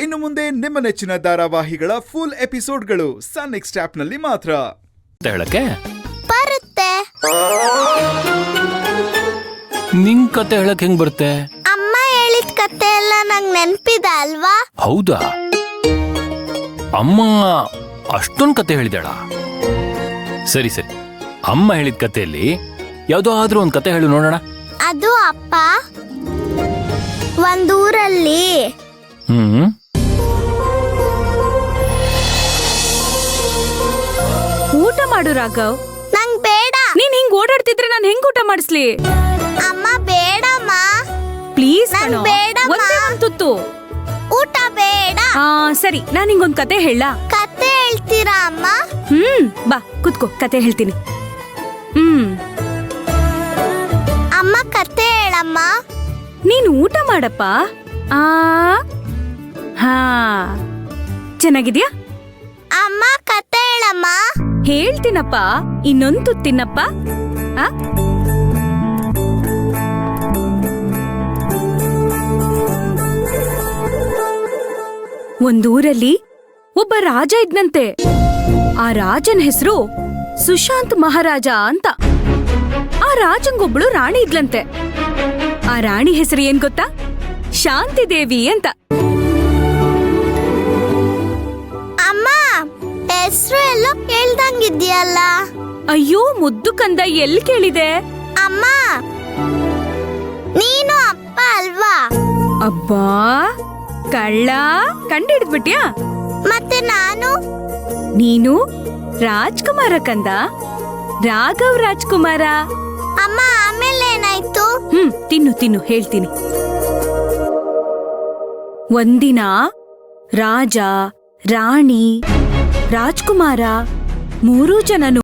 ಇನ್ನು ಮುಂದೆ ನಿಮ್ಮ ನೆಚ್ಚಿನ ಧಾರಾವಾಹಿಗಳ ಫುಲ್ ಎಪಿಸೋಡ್ಗಳು ಸನ್ ನೆಕ್ಸ್ಟ್ ಆಪ್ನಲ್ಲಿ ಮಾತ್ರ. ಹೇಳಕ್ಕೆ ಬರುತ್ತೆ. ನಿಂಗ್ ಕತೆ ಹೇಳಕ್ ಹೆಂಗ್ ಬರುತ್ತೆ? ಅಮ್ಮ ಹೇಳಿದ ಕತೆ ಎಲ್ಲ ನಂಗ್ ನೆನ್ಪಿದೆ ಅಲ್ವಾ? ಹೌದಾ? ಅಮ್ಮ ಅಷ್ಟೊಂದ್ ಕತೆ ಹೇಳಿದಾಳ? ಸರಿ ಸರಿ, ಅಮ್ಮ ಹೇಳಿದ ಕತೆಯಲ್ಲಿ ಯಾವ್ದಾದ್ರೂ ಒಂದ್ ಕತೆ ಹೇಳು ನೋಡೋಣ. ಅದು ಅಪ್ಪ ಒಂದೂರಲ್ಲಿ ಊಟ ಮಾಡು ರಾಘವ್. ನಂಗ್ ಬೇಡ. ನೀನ್ ಹಿಂಗ್ ಓಡಾಡ್ತಿದ್ರೆ ನಾನ್ ಹೆಂಗ್ ಊಟ ಮಾಡಿಸ್ಲಿ? ಅಮ್ಮ ಬೇಡಮ್ಮ, ಪ್ಲೀಸ್ ನಂಗ್ ಬೇಡಮ್ಮ. ಒಂದೇ ಒಂದ್ ತುತ್ತು ಊಟ ಬೇಡ. ಸರಿ, ನಾನ್ ಹಿಂಗೊಂದ್ ಕತೆ ಹೇಳ. ಕತೆ ಹೇಳ್ತೀರಾ ಅಮ್ಮ? ಬಾ ಕುತ್ಕೋ, ಕತೆ ಹೇಳ್ತೀನಿ. ಅಮ್ಮ ಕತೆ ಹೇಳಮ್ಮ. ನೀನ್ ಊಟ ಮಾಡಪ್ಪ. ಹಾ, ಚೆನ್ನಾಗಿದ್ಯಾ? ಅಮ್ಮ ಕತೆ ಹೇಳಮ್ಮ. ಹೇಳ್ತೀನಪ್ಪ, ಇನ್ನೊಂದ್ ತುತ್ತು ತಿನ್ನಪ್ಪ. ಒಂದೂರಲ್ಲಿ ಒಬ್ಬ ರಾಜ ಇದ್ನಂತೆ. ಆ ರಾಜನ ಹೆಸರು ಸುಶಾಂತ್ ಮಹಾರಾಜ ಅಂತ. ಆ ರಾಜಂಗೊಬ್ಳು ರಾಣಿ ಇದ್ಲಂತೆ. ಆ ರಾಣಿ ಹೆಸರು ಏನ್ ಗೊತ್ತಾ? ಶಾಂತಿದೇವಿ ಅಂತ. ಅಮ್ಮ ಹೆಸರು ಎಲ್ಲೋ ಕೇಳ್ದಂಗಿದ್ಯಲ್ಲ. ಅಯ್ಯೋ ಮುದ್ದು ಕಂದ, ಎಲ್ಲಿ ಕೇಳಿದೆ? ಅಮ್ಮ ನೀನು ಅಪ್ಪ ಅಲ್ವಾ? ಅಬ್ಬಾ ಕಳ್ಳ, ಕಂಡಿಡ್ದ್ಬಿಟ್ಯಾ? ಮತ್ತೆ ನಾನು? ನೀನು ರಾಜ್ಕುಮಾರ ಕಂದ, ರಾಘವ್ ರಾಜ್ಕುಮಾರ. ಅಮ್ಮ ಆಮೇಲೆ ಏನಾಯ್ತು? ತಿನ್ನು ತಿನ್ನು, ಹೇಳ್ತೀನಿ. ಒಂದಿನ ರಾಜ, ರಾಣಿ, ರಾಜ್ಕುಮಾರ 3 ಜನನು